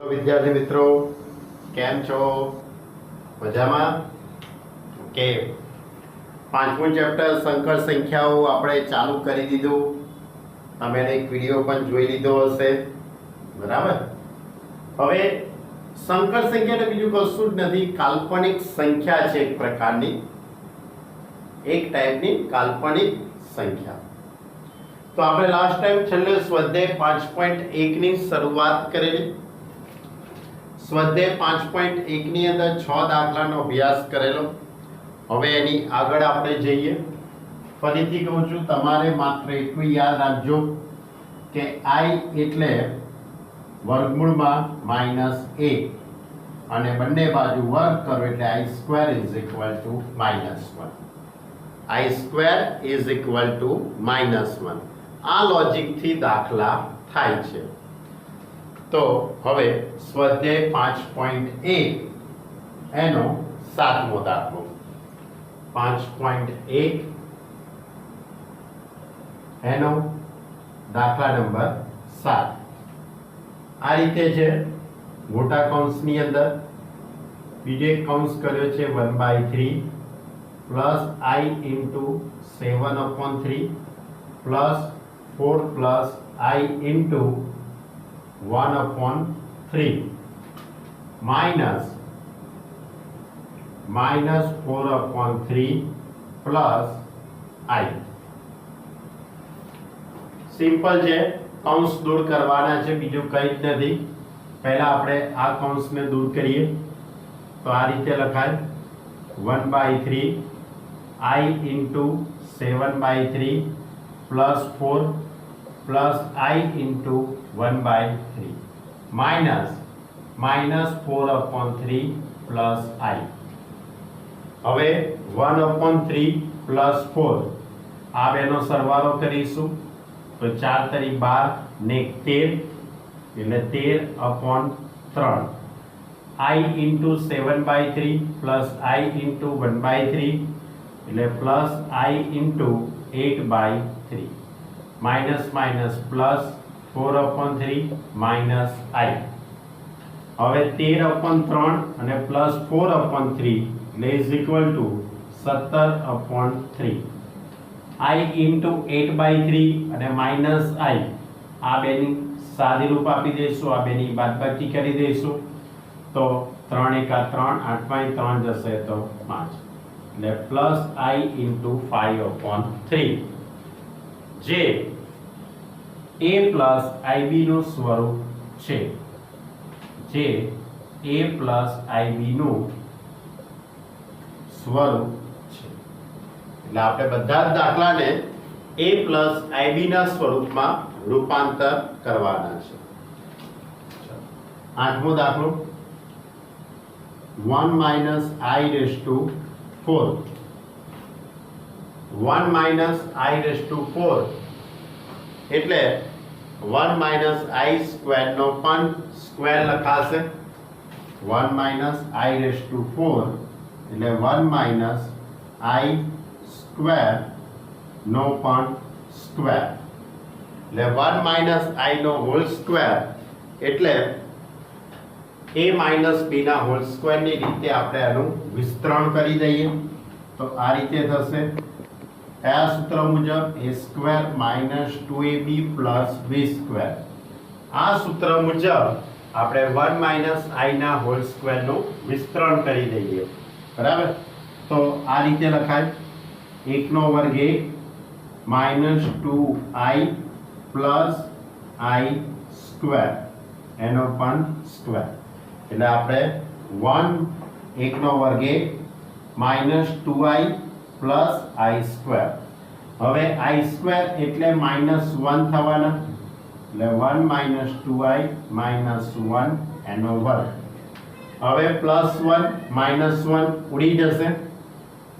વિદ્યાર્થી મિત્રો કેમ છો? મજામાં? ઓકે, પાંચમું ચેપ્ટર સંકર સંખ્યાઓ આપણે ચાલુ કરી દીધું. તમે એક વિડીયો પણ જોઈ લીધો હશે, બરાબર? હવે સંકર સંખ્યા એટલે બીજું કશું જ નથી, કાલ્પનિક સંખ્યા છે, એક પ્રકારની, એક ટાઈપની કાલ્પનિક સંખ્યા. તો આપણે લાસ્ટ ટાઈમ છેલ્લે સ્વાધ્યાય 5.1 ની શરૂઆત કરેલી. સ્વાધ્યાય 5.1 ની અંદર 6 દાખલાનો અભ્યાસ કરેલો. હવે એની આગળ આપણે જઈએ. ફરીથી કહું છું, તમારે માત્ર એટલું યાદ રાખજો કે i એટલે વર્ગમૂળમાં -a અને બંને બાજુ વર્ગ કરો એટલે i² -1. i² -1. આ લોજિકથી દાખલા થાય છે. તો હવે સ્વાધ્યાય 5.1 એનો 7મો દાખલો. 5.1 એનો દાખલા નંબર 7 આ રીતે છે. મોટા કૌંસની અંદર બીજો એક કૌંસ કર્યો છે 1/3 plus i into 7/3 plus 4 plus i into 1/3 minus -4/3 plus i. Simple છે, કૌંસ દૂર કરવાના છે, બીજું કંઈ જ નથી. પહેલા આપણે આ કૌંસને દૂર કરીએ તો આ રીતે લખાય 1/3 i into 7/3 plus 4 plus i into 1/3 minus -4/3 plus i. હવે 1/3 પ્લસ 4 આ બેનો સરવાળો કરીશું તો 4 તરી 12 ને 13 એટલે 13/3 i into 7/3 plus i into 1/3 એટલે plus i into 8/3 minus plus 4/3 minus i. હવે 13/3 અને પ્લસ 4/3 એટલે is equal two 17/3 i into 8/3 અને માઇનસ i. આ બેની સાદી રૂપ આપી દઈશું, આ બેની બાદબાકી કરી દઈશું તો 3 × 3 8 × 3 જશે તો 5 એટલે પ્લસ i ઇન્ટુ 5/3 જે a પ્લસ ib નું સ્વરૂપ છે. જે a પ્લસ ib નું સ્વરૂપ છે. એટલે આપણે બધા જ દાખલાને a પ્લસ ib ના સ્વરૂપમાં રૂપાંતર કરવાના છે. આઠમો દાખલો 1 minus i raise to 4. 1 minus i raise to 4 એટલે 1 માઇનસ i સ્ક્વેર નો પણ સ્ક્વેર લખાશે. 1 માઇનસ i રેઝ ટુ 4 એટલે 1 માઇનસ i સ્ક્વેર નો પણ સ્ક્વેર એટલે 1 માઇનસ i નો હોલ સ્ક્વેર એટલે a માઇનસ b ના હોલ સ્ક્વેર ની રીતે આપણે આનું વિસ્તરણ કરી દઈએ તો આ રીતે થશે. કયા સૂત્ર મુજબ? a square minus 2ab plus b square. આ સૂત્ર મુજબ આપણે 1 માઇનસ i ના હોલ સ્ક્વેર નું વિસ્તરણ કરી દઈએ, બરાબર? તો આ રીતે લખાય 1 નો વર્ગ a minus 2i plus i square એનો પણ સ્ક્વેર એટલે આપણે 1 નો વર્ગ a minus 2i plus i square. હવે i સ્ક્વેર એટલે -1 થવાના એટલે 1 માઇનસ 2i માઇનસ 1 એનો વર્ગ. હવે +1 -1 ઉડી જશે,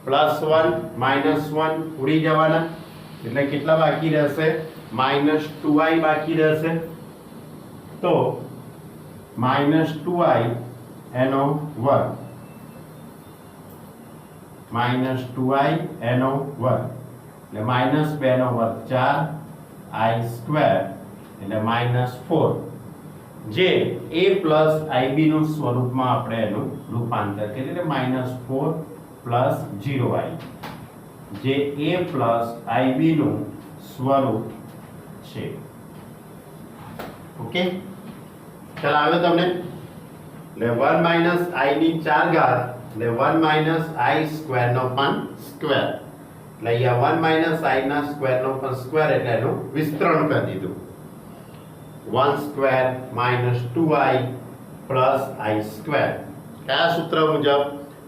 +1 -1 ઉડી જવાના એટલે કેટલા બાકી રહેશે? -2i બાકી રહેશે. તો -2i એનો વર્ગ -2i એનો વર્ગ એટલે -2 નો વર્ગ 4 i સ્ક્વેર એટલે -4 જે a પ્લસ ib નું સ્વરૂપમાં આપણે એનું રૂપાંતર કરીએ એટલે -4 પ્લસ 0i જે a પ્લસ ib નું સ્વરૂપ છે. ઓકે, ખ્યાલ આવ્યો તમને? એટલે 1 માઇનસ i ની 4 ઘાત એટલે 1 માઇનસ i સ્ક્વેર નો પણ સ્ક્વેર એટલે અહીંયા 1 માઇનસ i ના સ્ક્વેર નો પણ સ્ક્વેર એટલે એનું વિસ્તરણ કરી દીધું. 1 square minus 2i plus i square. કયા સૂત્ર મુજબ?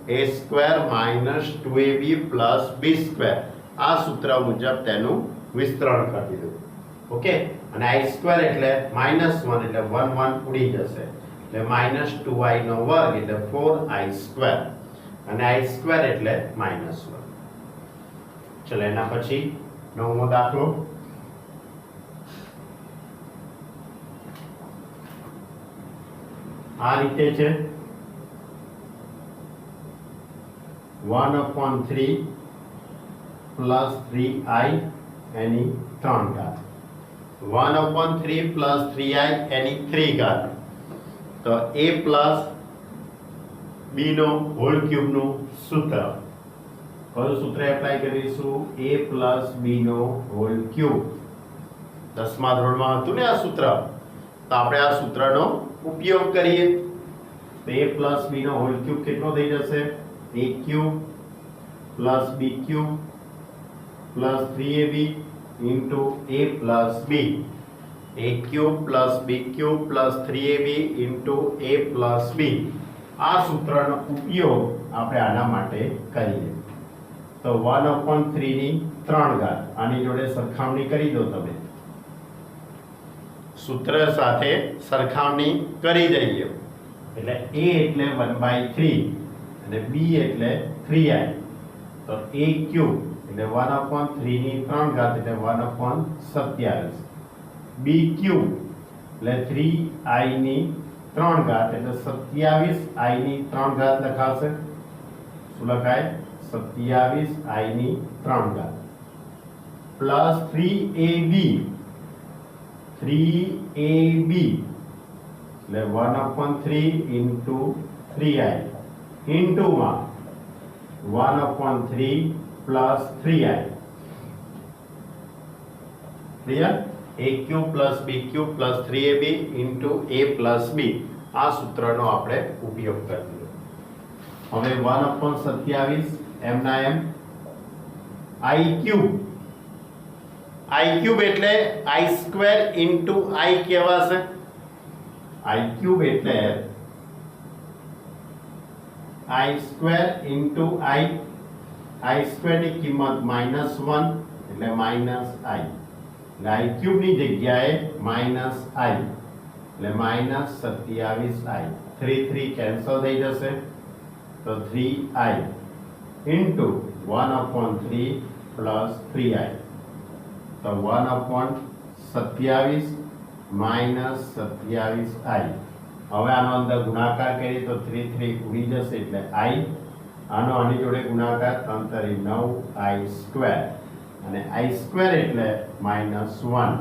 a square minus 2ab plus b square. આ સૂત્ર મુજબ તેનું વિસ્તરણ કરી દીધું. ઓકે, અને i સ્ક્વેર એટલે -1 એટલે 1 1 ઉડી જશે એટલે -2i નો વર્ગ એટલે 4i સ્ક્વેર અને i સ્ક્વેર એટલે -1. ચલો એના પછી નવમો દાખલો. આ રીતે છે 1/3 પ્લસ 3i એની 3 ઘાત. 1/3 પ્લસ 3i એની 3 ઘાત. તો a પ્લસ b નો હોલ ક્યુબ નું સૂત્ર. કયું સૂત્ર એપ્લાય કરીશું? a પ્લસ b નો હોલ ક્યુબ. 10મા ધોરણમાં હતું ને આ સૂત્ર, તો આપણે આ સૂત્રનો ઉપયોગ કરીએ. તો a પ્લસ b નો હોલ ક્યુબ કેટલો થઈ જશે? a cube plus b cube plus 3ab into a plus b. a cube plus b cube plus 3ab into a plus b. આ સૂત્રનો ઉપયોગ આપણે આના માટે કરીએ. તો 1/3 ની 3 ઘાત આની જોડે સરખામણી કરી દો તમે. સૂત્ર સાથે સરખામણી કરી દઈએ એટલે a એટલે 1/3 અને b એટલે 3i. તો a ક્યુબ એટલે 1/3 ની 3 ઘાત એટલે 1/27. b ક્યુબ એટલે 3i ની 3 ઘાત એટલે 27i ની 3 ઘાત લખાશે. શું લખાય? 27i ની 3 ઘાત પ્લસ 3ab. 3ab એટલે 1/3 ઇન્ટુ 3i ઇન્ટુ માં 1/3 plus 3i. Clear? a cube plus b cube plus 3ab into a plus b. આ સૂત્રનો આપણે ઉપયોગ કરીએ. હવે 1/27 એમના એમ i ક્યુબ. i ક્યુબ એટલે i સ્ક્વેર ઇન્ટુ i કહેવાશે. i ક્યુબ એટલે i square into i. i square ની કિંમત -1 એટલે -i. એટલે i ક્યુબ ની જગ્યાએ -i એટલે -27i. 3 3 કેન્સલ થઈ જશે તો 3i ઇન્ટુ 1/3 પ્લસ 3i. તો 1/27 -27i. હવે આનો અંદર ગુણાકાર કરીએ તો 3 3 ઉડી જશે એટલે i. આનો આની જોડે ગુણાકાર 3 3 9i સ્ક્વેર અને i સ્ક્વેર એટલે -1.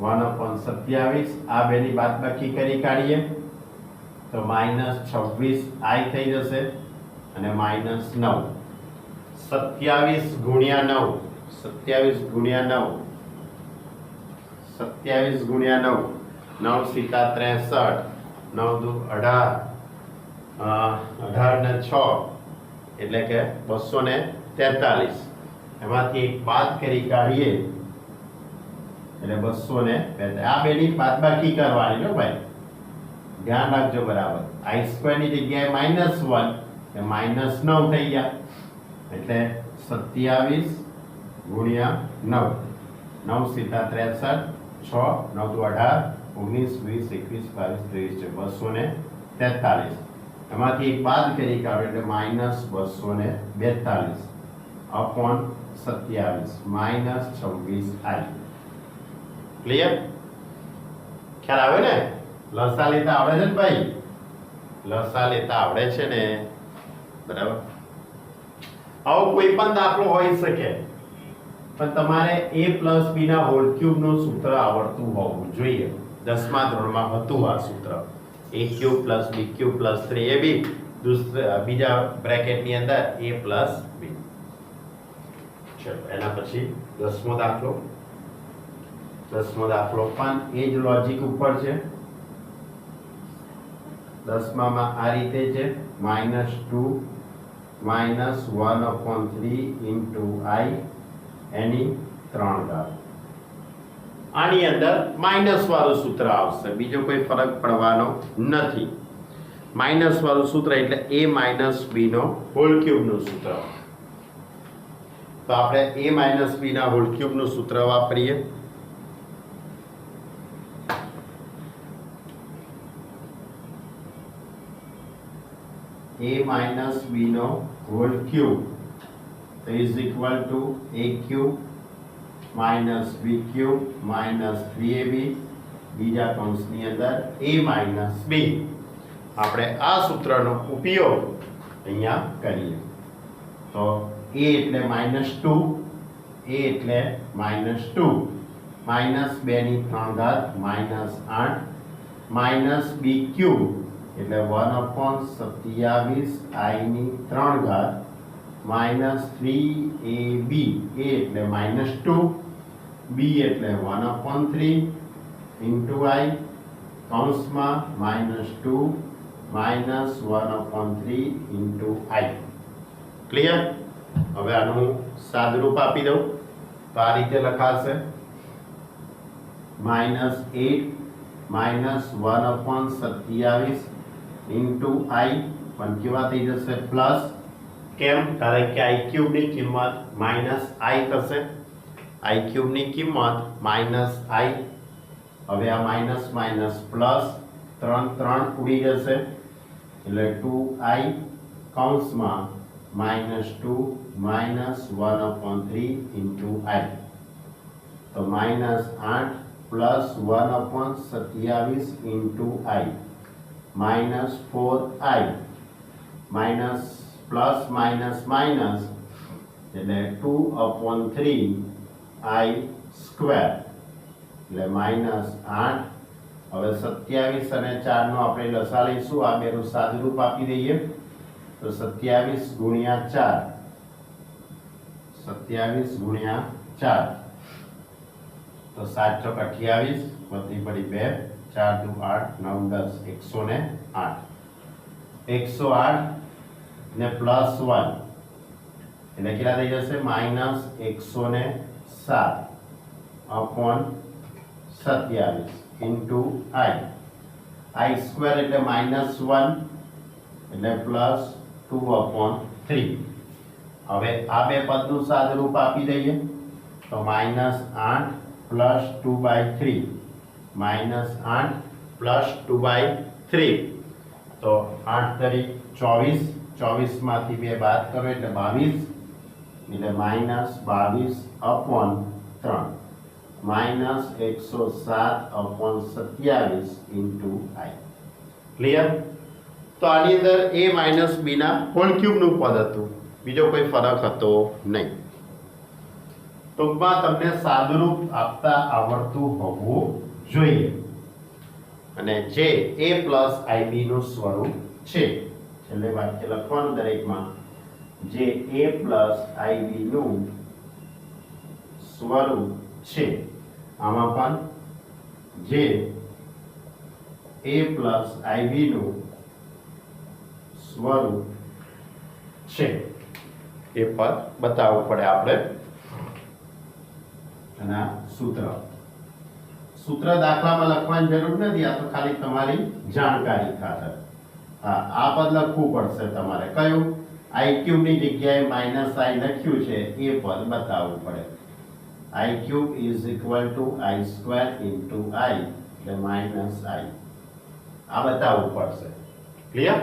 1/27 આ બેની બાદબાકી કરી કાઢીએ તો -26i થઈ જશે અને -9. 27 ગુણ્યા 9 27 ગુણ્યા 9 27 ગુણ્યા 9 9 સિક્કા 63 9 દુ 18 18 ને 6 એટલે કે 243. એમાંથી એક બાદ કરી કાઢીએ એટલે 242. આ બેની બાદબાકી કરવાની નો ભાઈ, ધ્યાન રાખજો બરાબર. i સ્ક્વેર ની જગ્યાએ -1 એટલે -9 થઈ ગયા એટલે 27 ગુણ્યા 9 9 સિત્તા 63 6 9 દુ 18 19 20 21 22 23 એમાંથી એક બાદ કરી કાઢો એટલે -242 અપોન 27 -26i. ક્લિયર? ખ્યાલ આવે ને? લસા લેતા આવડે છે ને ભાઈ? લસા લેતા આવડે છે ને? બરાબર. આવો કોઈ પણ દાખલો હોઈ શકે પણ તમારે a પ્લસ b ના હોલ ક્યુબ નું સૂત્ર આવડતું હોવું જોઈએ. 10મા ધોરણમાં હતું આ સૂત્ર a³ + b³ + 3ab બીજા બ્રેકેટની અંદર a + b. ચલો એના પછી 10મો દાખલો પણ એ જ લોજિક ઉપર છે. 10માં આ રીતે છે -2 -1/3 * I એની 3 ઘાત. આની અંદર માઇનસ વાળું સૂત્ર આવશે, બીજો કોઈ ફરક પડવાનો નથી. માઇનસ વાળું સૂત્ર એટલે a - b નો હોલ ક્યુબ નું સૂત્ર. તો આપણે a - b ના હોલ ક્યુબ નું સૂત્ર વાપરીએ. a - b નો whole cube is equal to a³ - b³ - 3ab બીજા કૌંસની અંદર a - b. આપણે આ સૂત્રનો ઉપયોગ અહીંયા કરીએ. તો a એટલે -2, a એટલે -2, -2 ની 3 ઘાત -8 b³ એટલે 1/27 I ની 3 ઘાત -3ab, a એટલે -2, b એટલે 1/3 * I કૌંસમાં -2 -1/3 * I. ક્લિયર? હવે આનું સાદુરૂપ આપી દઉં તો આ રીતે લખાશે -8 -1/27 * I પણ કેવા થઈ જશે પ્લસ. કેમ? કારણ કે I³ ની કિંમત -I થશે. I³ ની કિંમત -I. હવે આ માઇનસ માઇનસ પ્લસ 3 ઉડી જશે એટલે 2I કૌંસમાં -2 -1/3 * I. તો -8 + 1/27 * I -4I minus plus minus minus એટલે 2/3 I સ્ક્વેર એટલે -8. હવે 27 અને 4 નો આપણે લસા લઈશું. આ બેનું સાદુરૂપ આપી દઈએ તો 27 × 4 તો 7 × 28 વધતી પડી 2 4 × 8 9 10 108 108 ને +1 એટલે કેટલા થઈ જશે -107/27 * I સ્ક્વેર એટલે -1 એટલે +2/3. હવે આ બે પદનું સાદુરૂપ આપી દઈએ તો -8 + 2/3 -8 + 2/3 તો 8 તરી 24, 24 માંથી 2 બાદ કરો એટલે 22 એટલે -22/3 -107/27 * I. ક્લિયર? તો આની અંદર a - b ના હોલ ક્યુબ નું પદ હતું, બીજો કોઈ ફરક હતો નહીં. ટૂંકમાં તમને સાદુરૂપ આપતા આવડતું હોવું જોઈએ અને જે a + ib નું સ્વરૂપ છે. છેલ્લે વાક્ય લખવાનું દરેકમાં જે a + ib નું સ્વરૂપ છે. આમાં પણ જે a + ib નું સ્વરૂપ છે એ પર બતાવવું પડે આપણે. અને આ સૂત્ર દાખલામાં લખવાની જરૂર નથી, આ તો ખાલી તમારી જાણકારી ખાતર. હા, આ પદ લખવું પડશે તમારે. કયું? I³ ની જગ્યાએ -I લખ્યું છે એ પદ બતાવવું પડે. I³ = I² * I એટલે -I. આ બતાવવું પડશે. ક્લિયર?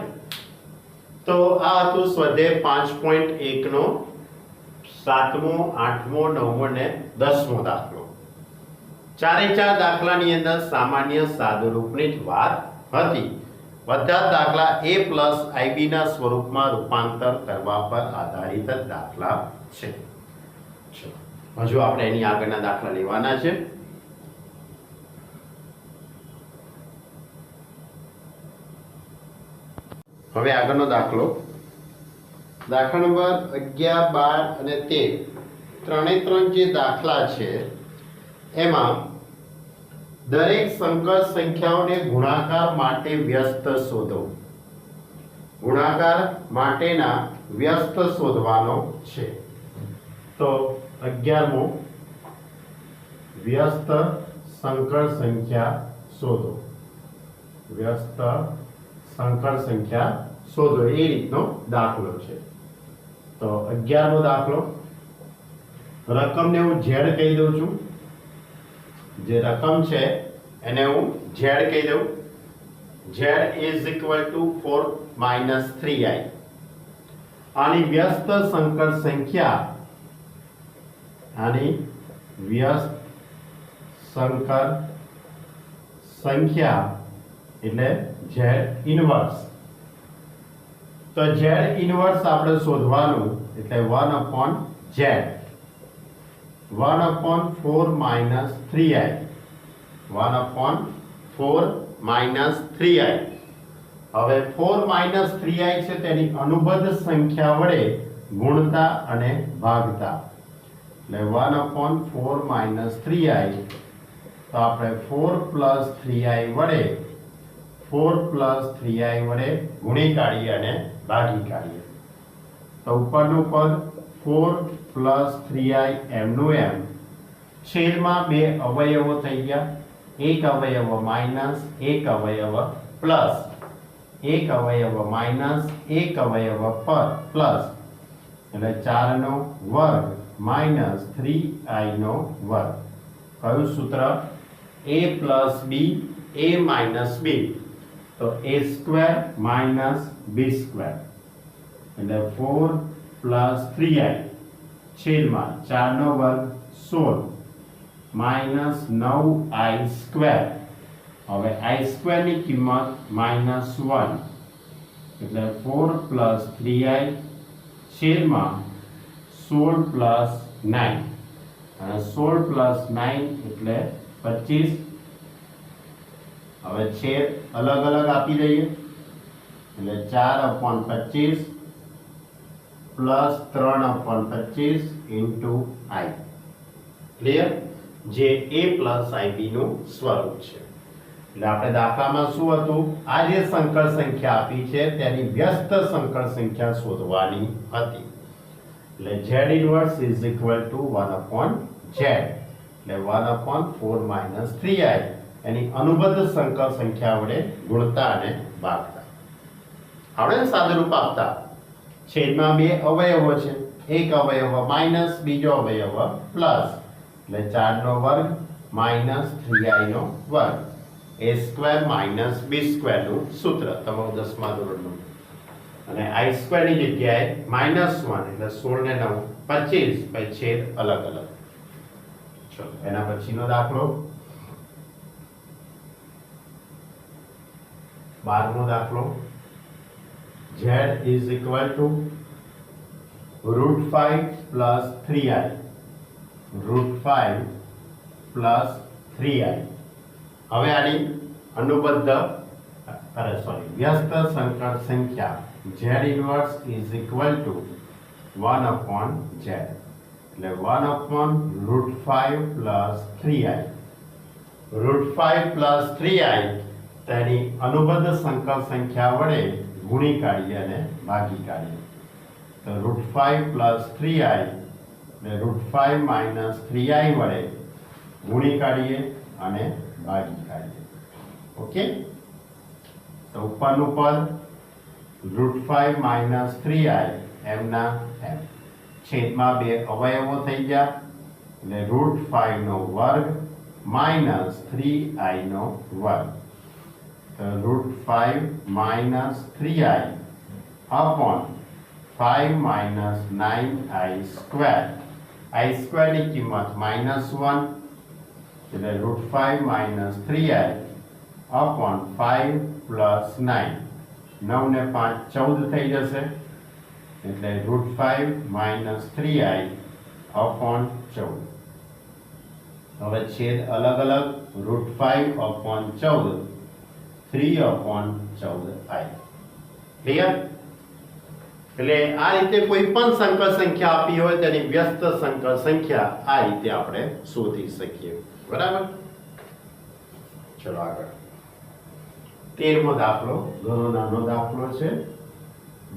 તો આ હતું સ્વાધ્યાય 5.1 નો 7મો 8મો 9મો ને 10મો દાખલો. ચારે ચાર દાખલાની અંદર સામાન્ય સાદુરૂપની જ વાત હતી. બધા જ દાખલા a + ib ના સ્વરૂપમાં રૂપાંતર કરવા પર આધારિત જ દાખલા છે. હજુ આપણે એની આગળના દાખલા લેવાના છે. હવે આગળનો દાખલો, દાખલા નંબર 11, 12 અને 13 ત્રણે ત્રણ જે દાખલા છે એમાં દરેક સંકર સંખ્યાઓને ગુણાકાર માટે વ્યસ્ત શોધો. ગુણાકાર માટેના વ્યસ્ત શોધવાનો છે. તો 11મો, વ્યસ્ત સંકર સંખ્યા શોધો. વ્યસ્ત સંકર સંખ્યા શોધો, એ રીતનો દાખલો છે. તો 11મો દાખલો, રકમને હું ઝેડ કહી દઉં છું. જે રકમ છે એને હું ઝેડ કહી દઉં. Z is equal two 4 - 3i. આની વ્યસ્ત સંકર સંખ્યા, આની વ્યસ્ત સંકર સંખ્યા એટલે ઝેડ ઇનવર્સ. તો ઝેડ ઇનવર્સ આપણે શોધવાનું, એટલે 1/z, 1/4 - 3i, 1/4 - 3i. હવે 4 - 3i છે તેની અનુબદ્ધ સંખ્યા વડે ગુણતા અને ભાગતા. એટલે 1/4 - 3i, તો આપણે 4 + 3i વડે 4 + 3i વડે ગુણી કાઢીએ અને ભાગી કાઢીએ. તો ઉપરનું પદ 4 + 3i એમનું એમ, છેદમાં બે અવયવો થઈ ગયા, એક અવયવ માઇનસ, એક અવયવ પ્લસ, એક અવયવ માઇનસ, એક અવયવ પર પ્લસ, એટલે 4નો વર્ગ માઇનસ 3i નો વર્ગ. કયું સૂત્ર? a + b, a - b, તો a² - b², એટલે 4 + 3i છેદમાં 4નો વર્ગ 16 -9i². હવે i² ની કિંમત -1, એટલે 4 + 3i છેદમાં 16 + 9, અને 16 + 9 એટલે 25. હવે છેદ અલગ અલગ આપી દઈએ, એટલે 4/25 + 3/25 * i. ક્લિયર? જે a + ib નું સ્વરૂપ છે. એટલે આપણે દાખલામાં શું હતું, આ જે સંકર સંખ્યા આપી છે તેની વ્યસ્ત સંકર સંખ્યા શોધવાની હતી. એટલે z inverse is equal two 1/z, એટલે 1/4 - 3i એની અનુબદ્ધ સંકર સંખ્યા વડે ગુણતા અને ભાગતા. આપણે સાદુરૂપ આપતા, છેદમાં બે અવયવો છે, એક અવયવ માઇનસ, બીજો અવયવ પ્લસ, એટલે 4નો વર્ગ માઇનસ 3i નો વર્ગ, a² - b² નું સૂત્ર તમારું 10મા ધોરણનું. અને i² ની જગ્યાએ -1, એટલે 16 ને 9 25, પછી છેદ અલગ અલગ. ચલો એના પછીનો દાખલો, 12મો દાખલો, z is equal two √5 + 3i, √5 + 3i. હવે આની અનુબદ્ધ વ્યસ્ત સંકર સંખ્યા z inverse is equal two 1/z, એટલે 1/√5 + 3i. √5 + 3i તેની અનુબદ્ધ સંકર સંખ્યા વડે ગુણી કાઢીએ અને ભાગી કાઢીએ. તો √5 + 3i એટલે √5 - 3i વડે ગુણી કાઢીએ અને ભાગી કાઢીએ. ઓકે? તો ઉપરનું પદ √5 - 3i એમના એમ, છેદમાં બે અવયવો થઈ ગયા, એટલે √5 નો વર્ગ માઇનસ 3i નો વર્ગ. તો √5 - 3i upon 5 - 9i². i² ની કિંમત -1, એટલે √5 - 3i upon 5 + 9, 9 ને 5 14 થઈ જશે, એટલે √5 - 3i upon 14. હવે છેદ અલગ અલગ, √5 upon 14, 3/14i. ક્લિયર? એટલે આ રીતે કોઈ પણ સંકર સંખ્યા આપી હોય તેની વ્યસ્ત સંકર સંખ્યા આ રીતે આપણે શોધી શકીએ. બરાબર? ચલો આગળ 13મો દાખલો, ઘણો નાનો દાખલો છે.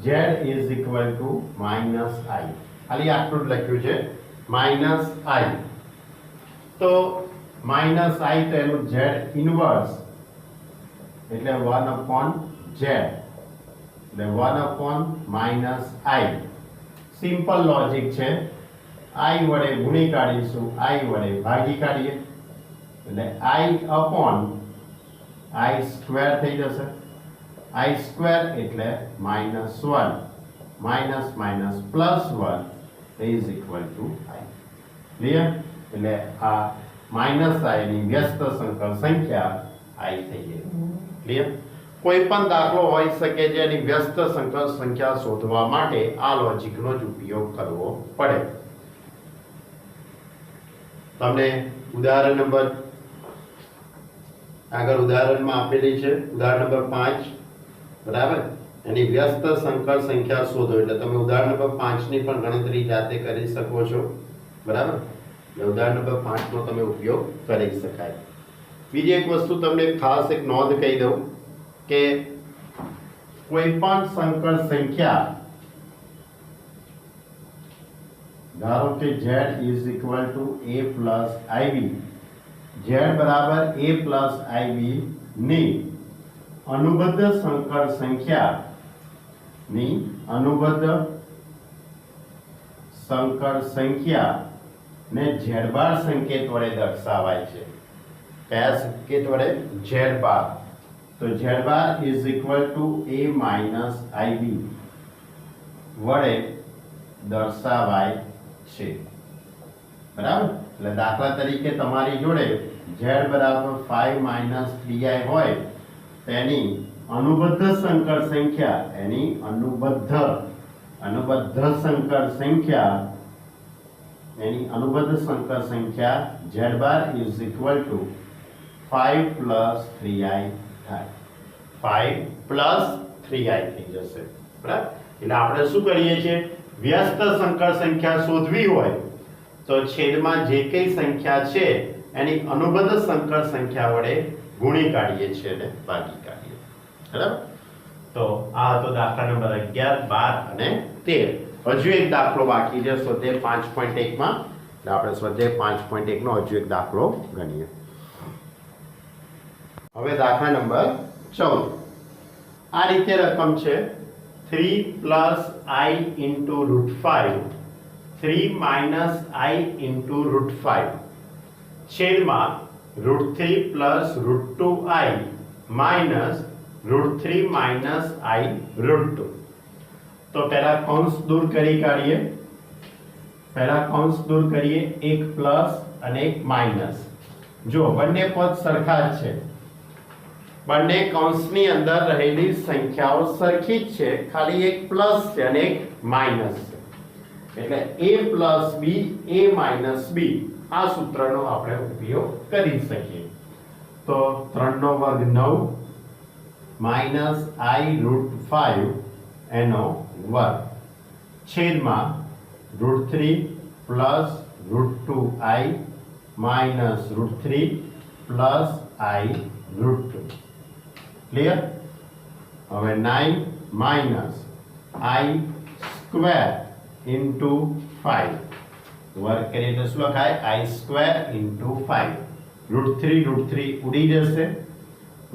z is equal to minus I. ખાલી આટલું જ લખ્યું છે minus I. તો minus I તો એનું z ઇન્વર્સ એટલે 1 upon z એટલે 1 upon minus I. Simple logic છે. I વડે ગુણી કાઢીશું, I વડે ભાગી કાઢીએ એટલે I upon I સ્ક્વેર થઈ જશે. I સ્ક્વેર એટલે -1 minus minus +1 is equal to I. Clear? એટલે આ માઇનસ I ની વ્યસ્ત સંકર સંખ્યા I થઈ ગઈ. ક્લિયર? કોઈ પણ દાખલો હોઈ શકે જેની વ્યસ્ત સંકર સંખ્યા શોધવા માટે આ લોજિકનો જ ઉપયોગ કરવો પડે. તમને ઉદાહરણ નંબર આગળ ઉદાહરણમાં આપેલી છે, ઉદાહરણ નંબર 5. બરાબર? એની વ્યસ્ત સંકર સંખ્યા શોધો એટલે તમે ઉદાહરણ નંબર 5 ની પણ ગણતરી જાતે કરી શકો છો. બરાબર? એટલે ઉદાહરણ નંબર 5 નો તમે ઉપયોગ કરી શકાય. બીજી એક વસ્તુ તમને ખાસ એક નોંધ કહી દઉં કે કોઈ પણ સંકર સંખ્યા ધારો કે z is equal to a plus ib, z બરાબર a plus ib ની અનુબદ્ધ સંકર સંખ્યા ની અનુબદ્ધ સંકર સંખ્યા ને z બાર સંકેત વડે દર્શાવાય છે. કયા સંકેત વડે? z બાર. તો z bar is equal to a minus ib વડે દર્શાવાય છે. બરાબર? એટલે દાખલા તરીકે તમારી જોડે z બરાબર 5 minus 3i હોય તેની અનુબદ્ધ સંકર સંખ્યા અનુબદ્ધ સંખ્યા z bar is equal to 5 plus 3i થાય. 5 plus 3i થઈ જશે. બરાબર? એટલે આપણે શું કરીએ છીએ? વ્યસ્ત સંકર સંખ્યા શોધવી હોય તો છેદમાં જે કઈ સંખ્યા છે એની અનુબદ્ધ સંકર સંખ્યા વડે ગુણી કાઢીએ છીએ અને ભાગી કાઢીએ. બરાબર? તો આ હતો દાખલા નંબર 11, 12 અને 13. હજુ એક દાખલો બાકી છે સ્વાધ્યાય 5.1 માં. એટલે આપણે સ્વાધ્યાય 5.1 નો હજુ એક દાખલો ગણીએ. હવે દાખલા નંબર 14. આ રીતે રકમ છે 3 plus I into root 5, 3 minus I into root 5 છેદમાં √3 plus √2i minus √3 minus I √2. તો પહેલા કૌંસ દૂર કરી કાઢીએ. એક પ્લસ અને એક માઇનસ. જો બંને પદ સરખા જ છે, બંને કૌંસની અંદર રહેલી સંખ્યાઓ સરખી જ છે, ખાલી એક પ્લસ છે અને એક માઇનસ છે. એટલે a plus b, a minus b આ સૂત્રનો આપણે ઉપયોગ કરી શકીએ. તો 3 નો વર્ગ 9 minus I √5 એનો વર્ગ છેદમાં √3 plus √2i minus √3 plus I √2. Clear? હવે 9 minus I સ્ક્વેર into 5 વર્ગ કરીએ તો શું લખાય? I square into 5. √3 ઉડી જશે,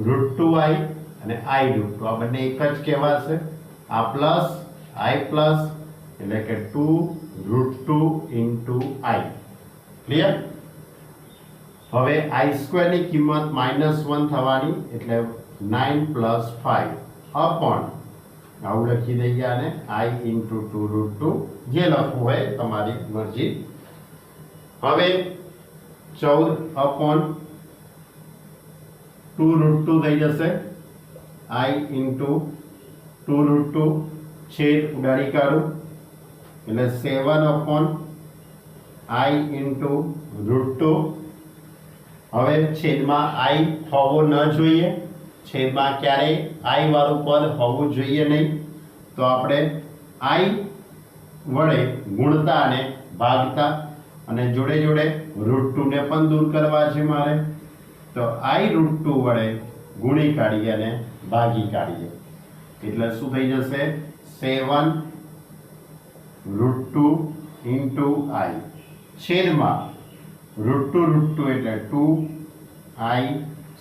√2i અને I √2 આ બંને એક જ કહેવાશે. આ પ્લસ I પ્લસ એટલે કે 2 into I. ક્લિયર? હવે I સ્ક્વેર ની કિંમત -1 થવાની એટલે 9 plus 5 upon આવું લખી દઈએ આને I into 2 જે લખવું હોય તમારી મરજી. હવે 14 upon 2 થઈ જશે. I into 2 છેદ ઉડાડી કાઢું એટલે 7 upon I into √2. હવે છેદમાં I હોવો ન જોઈએ, છેદમાં ક્યારેય I વાળું પદ હોવું જોઈએ નહીં. તો આપણે i વડે ગુણતા અને ભાગતા અને જોડે જોડે √2 ને પણ દૂર કરવા છે મારે, તો i √2 વડે ગુણી કાઢીએ અને ભાગી કાઢીએ એટલે શું થઈ જશે 7 √2 into i છેદમાં √2 એટલે 2i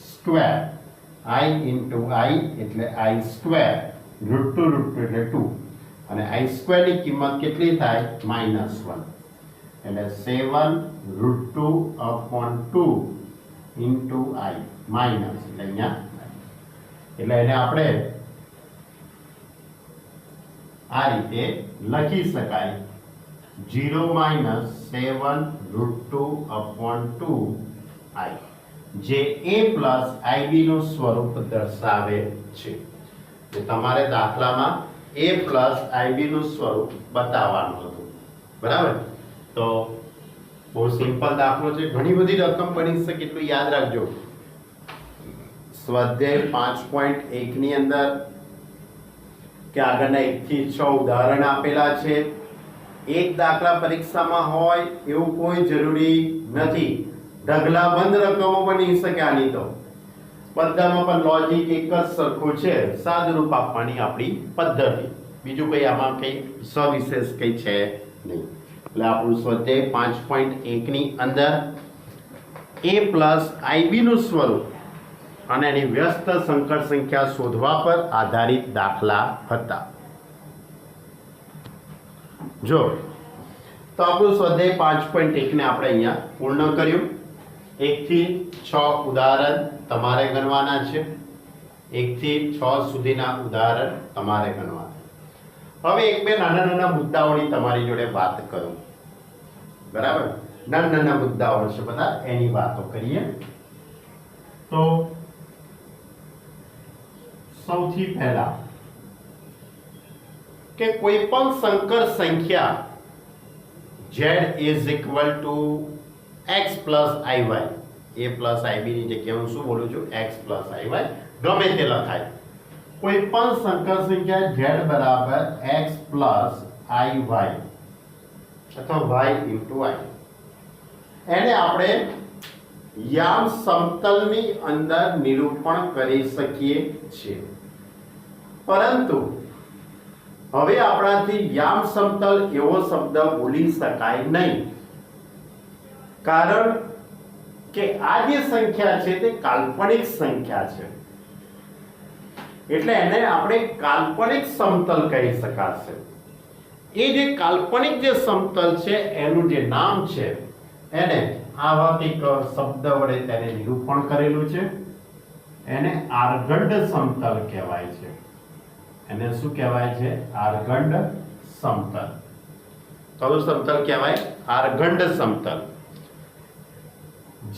square, i into i એટલે i સ્ક્વેર, √2 એટલે 2 અને i સ્ક્વેર ની કિંમત કેટલી થાય -1 એટલે 7 √2 upon 2 into i માઇનસ એટલે અહીંયા એટલે એને આપણે આ રીતે લખી શકાય 0 - 7 √2 upon 2i જે a plus ib નું સ્વરૂપ દર્શાવે છે. તમારે દાખલામાં a plus ib નું સ્વરૂપ બતાવવાનું હતું, બરાબર? તો બહુ સિમ્પલ દાખલો છે, ઘણી બધી રકમ બની શકે એટલું યાદ રાખજો. સ્વાધ્યાય 5.1 ની અંદર કે આગળના 1 થી 6 ઉદાહરણ આપેલા છે. એક દાખલા પરીક્ષામાં હોય એવું કોઈ જરૂરી નથી. ઢગલાબંધ રકમો બની શકે આની તો બધામાં પણ લોજિક એક જ સરખું છે, સાદુરૂપ આપવાની આપણી પદ્ધતિ, બીજું કંઈ આમાં કંઈ સવિશેષ કંઈ છે નહીં. એટલે આપણું સ્વાધ્યાય 5.1 ની અંદર a plus ib નું સ્વરૂપ અને એની વ્યસ્ત સંકર સંખ્યા શોધવા પર આધારિત દાખલા હતા. જો તો આપણું સ્વાધ્યાય 5.1 ને આપણે અહીંયા પૂર્ણ કર્યું. 1 થી 6 ઉદાહરણ તમારે ગણવાના છે, 1 થી 6 સુધીના ઉદાહરણ તમારે ગણવાના. હવે એક બે નાના નાના મુદ્દાઓની તમારી જોડે વાત કરું, બરાબર? નાના નાના મુદ્દાઓ છે બધા, એની વાતો કરીએ. તો સૌથી પહેલા કે કોઈ પણ સંકર સંખ્યા z is equal to x plus iy, a plus ib ની જગ્યાએ હું શું બોલું છું, x plus iy ગમે તે લખાય. કોઈ પણ સંકર સંખ્યા z બરાબર x plus iy અથવા y into i એને આપણે યામ સમતલની અંદર નિરૂપણ કરી શકીએ છીએ. પરંતુ હવે આપણાથી યામ સમતલ એવો શબ્દ બોલી શકાય નહીં, કારણ કે આ જે સંખ્યા છે તે કાલ્પનિક સંખ્યા છે, એટલે એને આપણે કાલ્પનિક સમતલ કહી શકાશે. એ જે કાલ્પનિક જે સમતલ છે એનું જે નામ છે એને આવા એક શબ્દ વડે તેને નિરૂપણ કરેલું છે, એને આર્ગંડ સમતલ કહેવાય છે. એને શું કહેવાય છે? આર્ગંડ સમતલ. કયું સમતલ કહેવાય? આર્ગંડ સમતલ.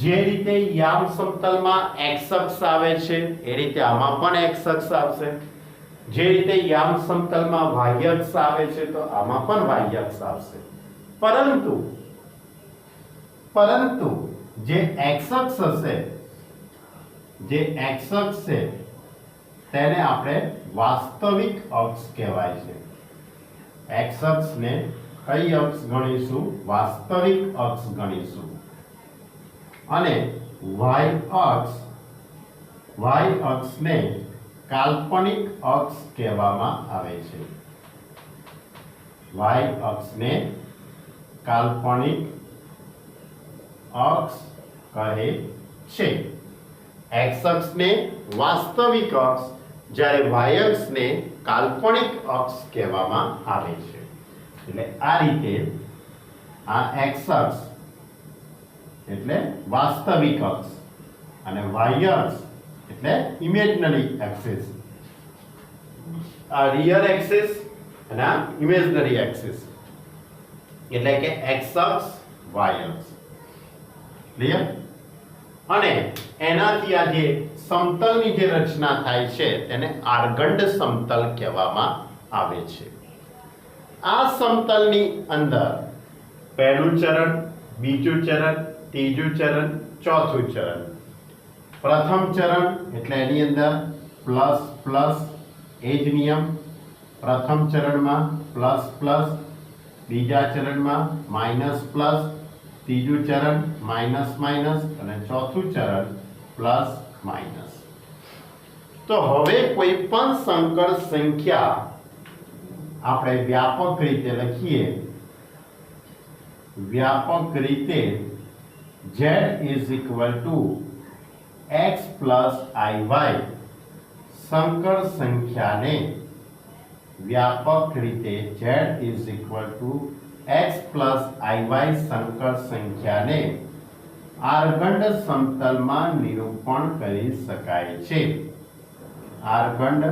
જે રીતે યામ સમતલમાં x અક્ષ આવે છે એ રીતે આમાં પણ x અક્ષ આવશે. જે રીતે યામ સમતલમાં y અક્ષ આવે છે તો આમાં પણ y અક્ષ આવશે. પરંતુ જે x અક્ષ હશે, જે x અક્ષ છે તેને આપણે વાસ્તવિક અક્ષ કહેવાય છે. x અક્ષને કઈ અક્ષ ગણીશું? વાસ્તવિક અક્ષ ગણીશું. અને y અક્ષને કાલ્પનિક અક્ષ કહેવામાં આવે છે. y અક્ષને કાલ્પનિક અક્ષ કહે છે. x અક્ષને વાસ્તવિક અક્ષ, જ્યારે y અક્ષને કાલ્પનિક અક્ષ કહેવામાં આવે છે. એટલે આ રીતે આ x અક્ષ એટલે વાસ્તવિક અક્ષ અને y અક્ષ એટલે ઇમેજનરી એક્સિસ. આ રિયલ એક્સિસ અને આ ઇમેજનરી એક્સિસ એટલે કે x અક્ષ y અક્ષ. ક્લિયર? અને એનાથી આ જે સમતલની જે રચના થાય છે તેને આર્ગંડ સમતલ કહેવામાં આવે છે. આ સમતલની અંદર પહેલું ચરણ, બીજું ચરણ, ત્રીજું ચરણ, ચોથું ચરણ. પ્રથમ ચરણ એટલે એની અંદર પ્લસ પ્લસ એ જ નિયમ, પ્રથમ ચરણમાં પ્લસ પ્લસ, બીજા ચરણમાં માઇનસ પ્લસ, ત્રીજું ચરણ માઇનસ માઇનસ અને ચોથું ચરણ પ્લસ માઇનસ. તો હવે કોઈ પણ સંકર સંખ્યા આપણે વ્યાપક રીતે લખીએ. વ્યાપક રીતે z is equal to x plus iy સંકર સંખ્યાને વ્યાપક રીતે z is equal to x plus iy સંકર સંખ્યાને આર્ગંડ સમતલમાં નિરૂપણ કરી શકાય છે. આર્ગંડ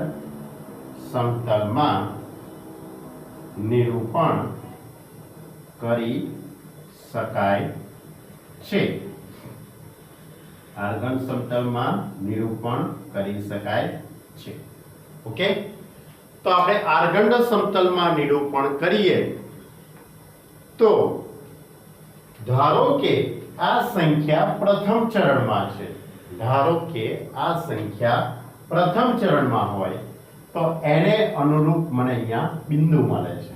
સમતલમાં નિરૂપણ કરી શકાય છે. આર્ગંડ સમતલમાં નિરૂપણ કરી શકાય છે. ઓકે, તો આપણે આર્ગંડ સમતલમાં નિરૂપણ કરીએ તો ધારો કે આ સંખ્યા પ્રથમ ચરણમાં છે. ધારો કે આ સંખ્યા પ્રથમ ચરણમાં હોય તો એને અનુરૂપ મને અહીંયા બિંદુ મળે છે.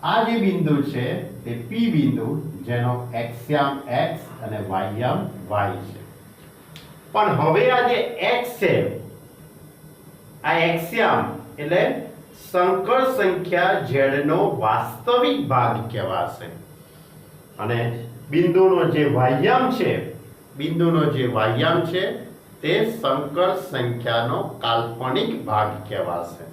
આ જે બિંદુ છે તે P બિંદુ, જેનો એક્સયામ x અને વાયયામ y છે. પણ હવે આ જે x છે, આ એક્સયામ એટલે સંકર સંખ્યા z નો વાસ્તવિક ભાગ કહેવાશે અને બિંદુનો જે વાયયામ છે, બિંદુનો જે વાયયામ છે તે સંકર સંખ્યાનો કાલ્પનિક ભાગ કહેવાશે.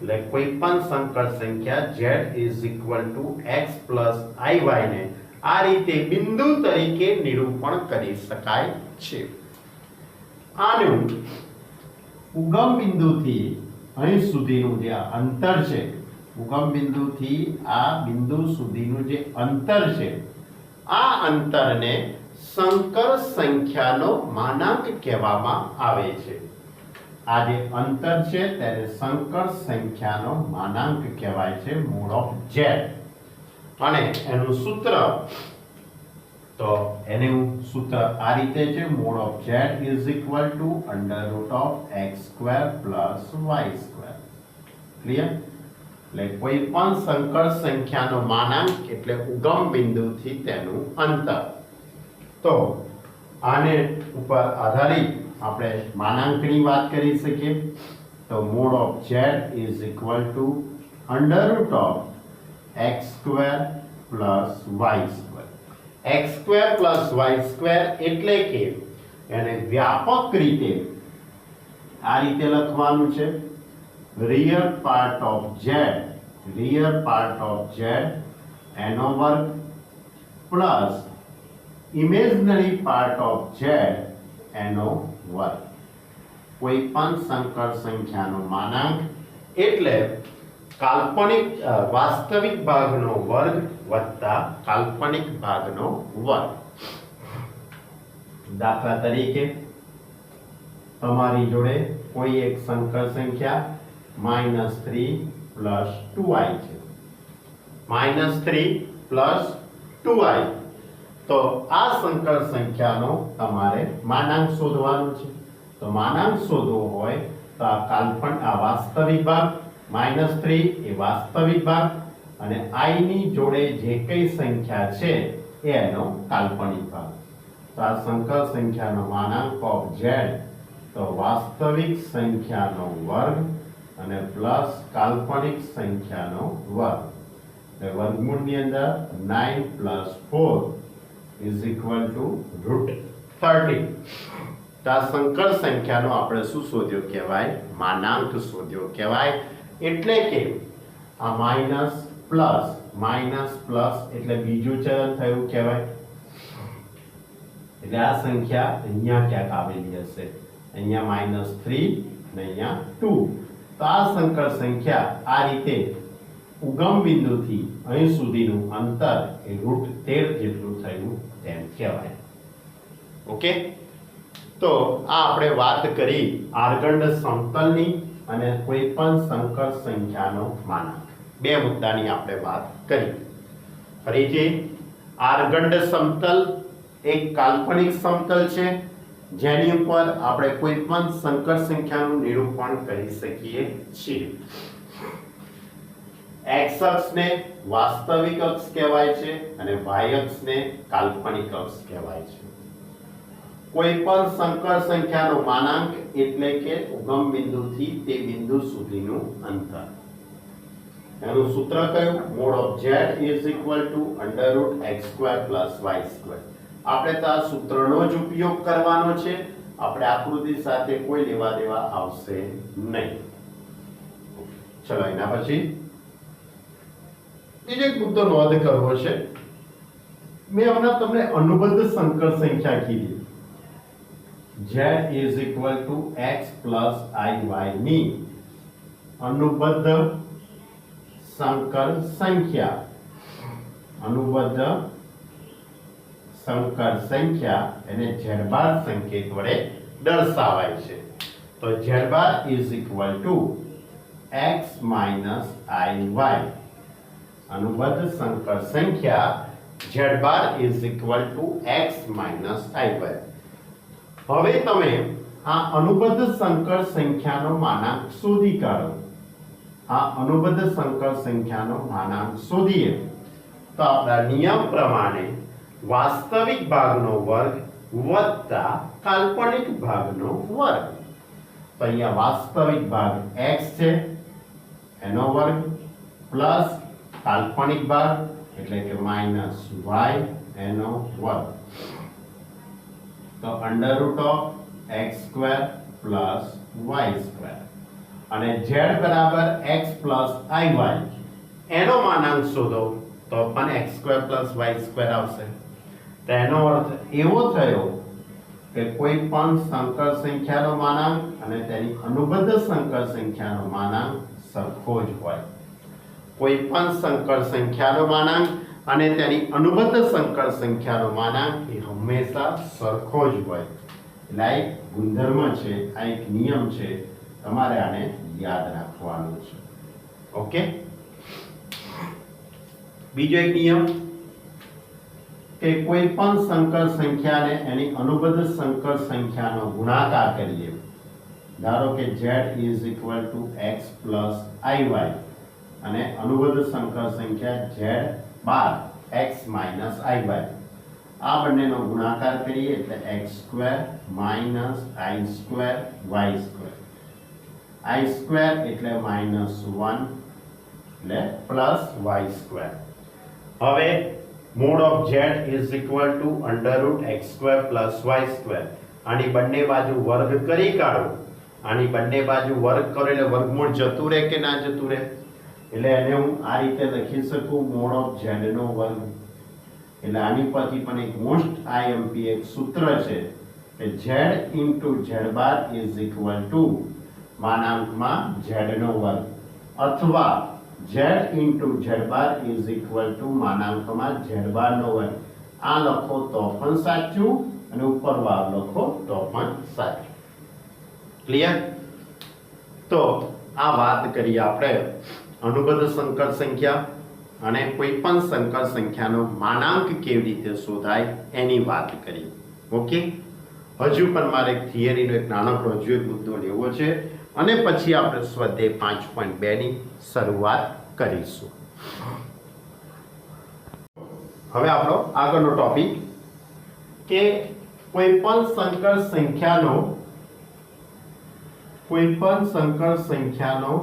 એટલે કોઈ પણ સંકર સંખ્યા z is equal to x plus iy ને આ રીતે બિંદુ તરીકે નિરૂપણ કરી શકાય છે. આનું ઉગમ બિંદુથી અહીં સુધીનું જે અંતર છે, ઉગમ બિંદુથી આ બિંદુ સુધીનું જે અંતર છે, આ અંતરને સંકર સંખ્યાનો માનાંક કહેવામાં આવે છે. આ જે અંતર છે તેને સંકર સંખ્યાનો માનાંક કહેવાય છે, મોડ ઓફ z. અને એનું સૂત્ર, તો એનું સૂત્ર આ રીતે છે, mode of z is equal to under root of x square plus y square. Clear? એટલે કોઈ પણ સંકર સંખ્યાનો માનાંક એટલે ઉગમ બિંદુથી તેનું અંતર. તો આને ઉપર આધારિત આપણે માનાંકની વાત કરી શકીએ. તો mode of z is equal to under root of x square plus y square. x square plus y square એટલે કે એને વ્યાપક રીતે આ રીતે લખવાનું છે, real part of z, real part of z એનો વર્ગ plus imaginary part of z એનો વર્ગ. કોઈ પણ સંકર સંખ્યાનો માનાંક એટલે કાલ્પનિક વાસ્તવિક ભાગનો વર્ગ વત્તા કાલ્પનિક ભાગનો વર્ગ. દાખલા તરીકે તમારી જોડે કોઈ એક સંકર સંખ્યા -3 + 2i છે. -3 + 2i. તો આ સંકર સંખ્યાનો તમારે માનાંક શોધવાનો છે. તો માનાંક શોધવો હોય તો આ વાસ્તવિક ભાગ -3 એ વાસ્તવિક ભાગ અને i ની જોડે જે કઈ સંખ્યા છે એનો કાલ્પનિક ભાગ. તો આ સંકર સંખ્યાનો માનાંક ઓફ z તો વાસ્તવિક સંખ્યાનો વર્ગ અને પ્લસ કાલ્પનિક સંખ્યાનો વર્ગ. એટલે વર્ગમૂળની અંદર 9 + 4 is equal to √30. તો આ સંકર સંખ્યાનો આપણે શું શોધ્યો કહેવાય? માનાંક શોધ્યો કહેવાય. એટલે કે આ માઇનસ પ્લસ એટલે બીજું ચરણ થયું કહેવાય. એટલે આ સંખ્યા અહીંયા ક્યાંક આવેલી હશે, અહીંયા -3 ને અહીંયા 2. તો આ સંકર સંખ્યા આ રીતે ઉગમ બિંદુથી અહીં સુધીનું અંતર એ √13 જેટલું થયું તેમ કહેવાય. ઓકે, તો આ આપણે વાત કરી આર્ગંડ સમતલની અને કોઈ પણ સંકર સંખ્યાનો માનાંક. બે મુદ્દાની આપણે વાત કરી. ફરીથી આર્ગંડ સમતલ એક કાલ્પનિક સમતલ છે જેની ઉપર આપણે કોઈ પણ સંકર સંખ્યાનું નિરૂપણ કરી શકીએ છીએ. x અક્ષને વાસ્તવિક અક્ષ કહેવાય છે અને y અક્ષને કાલ્પનિક અક્ષ કહેવાય છે. કોઈ પણ સંકર સંખ્યાનો માનાંક એટલે કે ઉગમ બિંદુથી તે બિંદુ સુધીનું અંતર. એનું સૂત્ર કયું? mod of z is equal to under root x square plus y square. આપણે તો આ સૂત્રનો જ ઉપયોગ કરવાનો છે. આપણે આકૃતિ સાથે કોઈ લેવા દેવા આવશે નહીં. ચલો એના પછી બીજો એક મુદ્દો નોંધ કરવો છે. મેં હમણાં તમને અનુબદ્ધ સંકર સંખ્યા કીધી. z is equal to x plus iy ની અનુબદ્ધ સંકર સંખ્યા. અનુબદ્ધ સંકર સંખ્યા એને z બાર સંકેત વડે દર્શાવાય છે. તો z bar is equal to x minus iy. અનુબદ્ધ સંકર સંખ્યા z bar is equal to x minus iy. હવે તમે આ અનુબદ્ધ સંકર સંખ્યાનો માનાંક શોધી કાઢો. આ અનુબદ્ધ સંકર સંખ્યાનો માનાંક શોધીએ તો આપણા નિયમ પ્રમાણે વાસ્તવિક ભાગનો વર્ગ વત્તા કાલ્પનિક ભાગનો વર્ગ. તો અહીંયા વાસ્તવિક ભાગ x છે એનો વર્ગ પ્લસ કાલ્પનિક ભાગ એટલે કે માઈનસ y એનો વર્ગ. તો under root of x square plus y square અને z બરાબર x પ્લસ iy એનો માનાંક શોધો તો પણ x square plus y square આવશે. તેનો અર્થ એવો થયો કે કોઈ પણ સંકર સંખ્યાનો માનાંક અને તેની અનુબદ્ધ સંકર સંખ્યાનો માનાંક સરખો જ હોય. કોઈ પણ સંકર સંખ્યાનો માનાંક અને તેની અનુબદ્ધ સંકર સંખ્યાનો માનાંક એ હંમેશા સરખો જ હોય. એટલે આ એક ગુણધર્મ છે, આ એક નિયમ છે. તમારે આને યાદ રાખવાનું છે. ઓકે. બીજો એક નિયમ કે કોઈ પણ સંકર સંખ્યાને એની અનુબદ્ધ સંકર સંખ્યાનો ગુણાકાર કરીએ. ધારો કે z is equal to x plus iy અને અનુબદ્ધ સંકર સંખ્યા z બાર x minus iy. આ બંનેનો ગુણાકાર કરીએ એટલે x square minus i square y square. i square એટલે -1 એટલે પ્લસ y સ્ક્વેર. હવે mod of z is equal to under root x square plus y square. આની બંને બાજુ વર્ગ કરી કાઢો. આની બંને બાજુ વર્ગ કરો એટલે વર્ગમૂળ જતું રહે કે ના જતું રહે? એટલે એને હું આ રીતે લખી શકું mod of z નો વર્ગ. એટલે આની પરથી પણ એક મોસ્ટ IMP એક સૂત્ર છે કે z into z bar is equal to માનાંકમાં z નો વર્ગ અથવા z into z bar is equal to માનાંકમાં z બાર નો વર્ગ. આ લખો તો પણ સાચું અને ઉપરવાળો લખો તો પણ સાચું. ક્લિયર? તો આ વાત કરીએ આપણે અનુબદ્ધ સંકર સંખ્યા અને કોઈ પણ સંકર સંખ્યાનો માનાંક કેવી રીતે શોધાય એની વાત કરીએ. ઓકે. હજુ પણ મારે એક થિયરીનો એક નાનકડો હજુ એક મુદ્દો લેવો છે અને પછી આપણે સ્વાધ્યાય 5.2 ની શરૂઆત કરીશું. હવે આપણો આગળનો ટોપિક કે કોઈ પણ સંકર સંખ્યાનો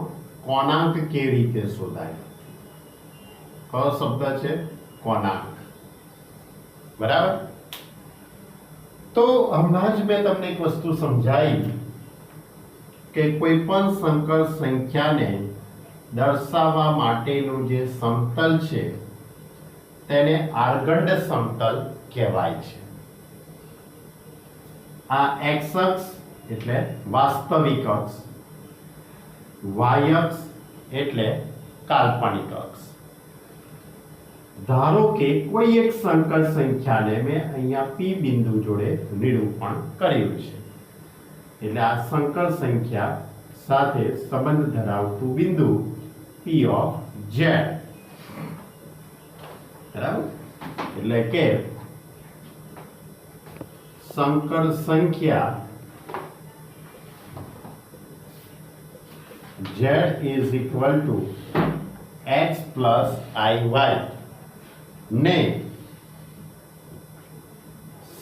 કોણાંક કેવી રીતે શોધાય. કયો શબ્દ છે? કોણાંક. બરાબર. તો હમણાં જ મેં તમને એક વસ્તુ સમજાવી કે કોઈ પણ સંકર સંખ્યાને દર્શાવવા માટેનું જે સમતલ છે તેને આર્ગંડ સમતલ કહેવાય છે. આ x અક્ષ એટલે વાસ્તવિક અક્ષ, y અક્ષ એટલે કાલ્પનિક અક્ષ. ધારો કે કોઈ એક સંકર સંખ્યાને મેં અહીંયા p બિંદુ જોડે નિરૂપણ કર્યું છે. એટલે આ સંકર સંખ્યા સાથે સંબંધ ધરાવતું બિંદુ p of z. બરાબર. એટલે કે સંકર સંખ્યા z is equal to x plus iy ને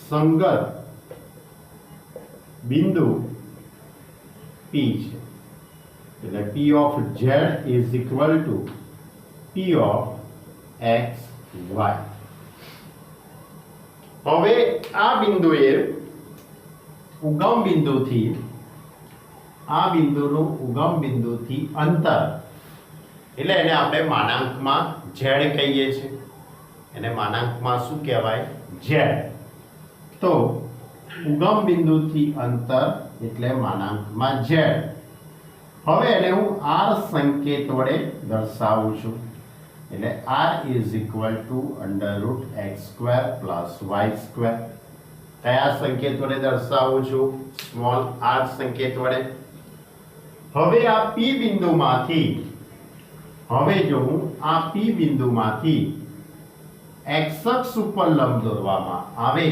સંગત બિંદુ P છે એટલે P of z is equal to P of x y. હવે આ બિંદુએ ઉગમ બિંદુથી આ બિંદુનું ઉગમ બિંદુથી અંતર એટલે એને આપણે માનાંકમાં z કહીએ છીએ, એને માનાંકમાં શું કહેવાય? z. તો ઉગમ બિંદુથી અંતર એટલે માનાંકમાં z. હવે એને હું r સંકેત વડે દર્શાવું છું એટલે r is equal to √x² + y². કયા સંકેત વડે દર્શાવું છું? સ્મોલ r સંકેત વડે. હવે આ p બિંદુમાંથી હવે જો હું આ p બિંદુમાંથી x અક્ષ ઉપર લંબ દોરવામાં આવે,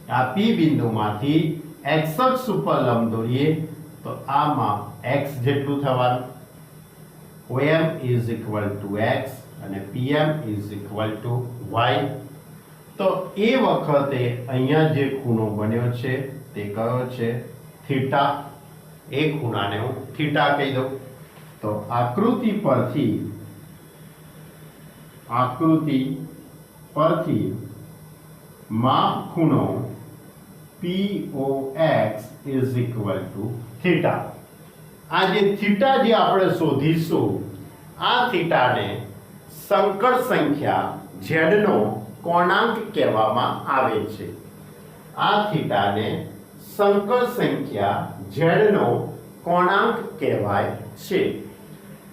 આ p બિંદુમાંથી x અક્ષ ઉપર લંબ દોરીએ તો આમાં x જેટલું થવાનું. OM is equal to x અને PM is equal to y. તો એ વખતે અહીંયા જે ખૂણો બન્યો છે તે કયો છે? થીટા. એ ખૂણાને હું થીટા કહી દઉં. તો આકૃતિ પરથી માપ ખૂણો POX is equal to theta. આ જે થીટા જે આપણે શોધીશું, આ થીટાને સંકર સંખ્યા z નો કોણાંક કહેવામાં આવે છે. આ થીટાને સંકર સંખ્યા z નો કોણાંક કહેવાય છે.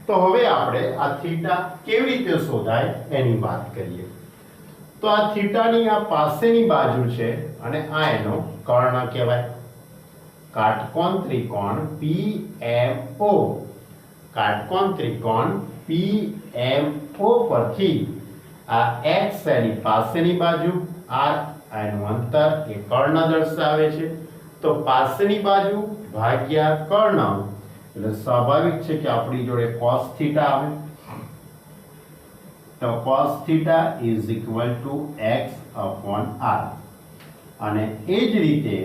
તો હવે આપણે આ થીટા કેવી રીતે શોધાય એની વાત કરીએ. તો આ થીટાની આ પાસેની બાજુ છે અને આ એનો કર્ણ કહેવાય. કાટકોણ ત્રિકોણ PMO, કાટકોણ ત્રિકોણ PMO પરથી આ x એની પાસેની બાજુ, r એનું અંતર એ કર્ણ દર્શાવે છે. તો પાસેની બાજુ ભાગ્યા કર્ણ એટલે સ્વાભાવિક છે કે આપણી જોડે cos થીટા આવે. તો cos theta is equal to x upon r. અને એ જ રીતે